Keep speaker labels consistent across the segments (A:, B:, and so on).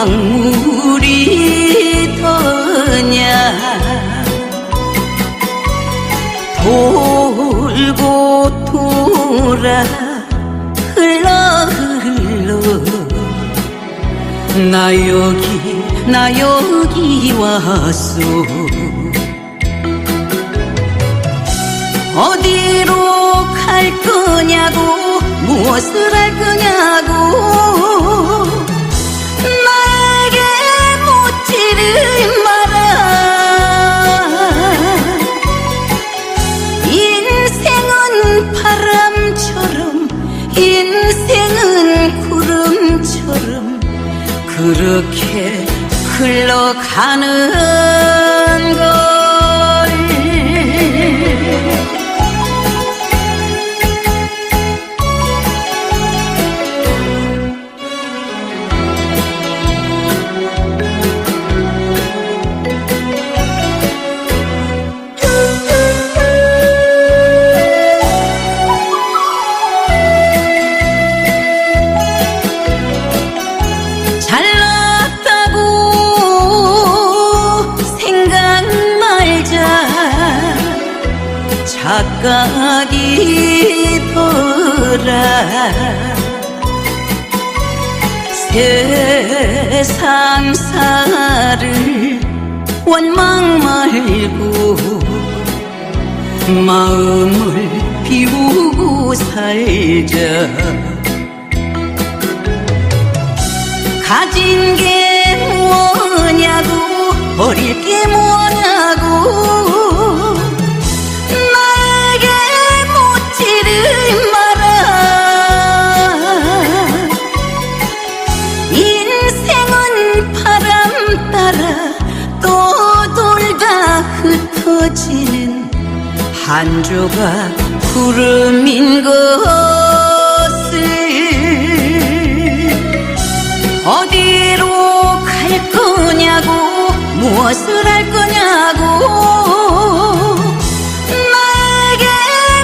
A: 강물이 더냐 돌고 돌아 흘러 나 여기 왔소. 어디로 갈 거냐고 무엇을 할 거냐고 나에게 묻지를 마라. 인생은 바람처럼 인생은 구름처럼 그렇게 흘러가는 걸. 착각이더라. 세상사를 원망 말고 마음을 비우고 살자. 가진 게 뭐냐고 버릴 게 뭐냐고 흩어지는 한 조각 구름인 것을. 어디로 갈 거냐고 무엇을 할 거냐고 나에게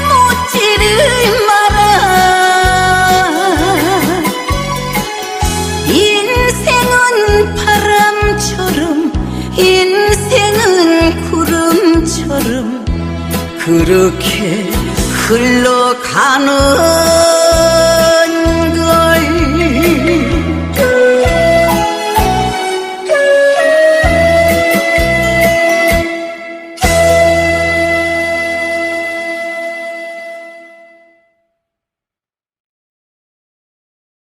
A: 묻지를 마라. 인생은 바람처럼 인생은 구름처럼 그렇게 흘러가는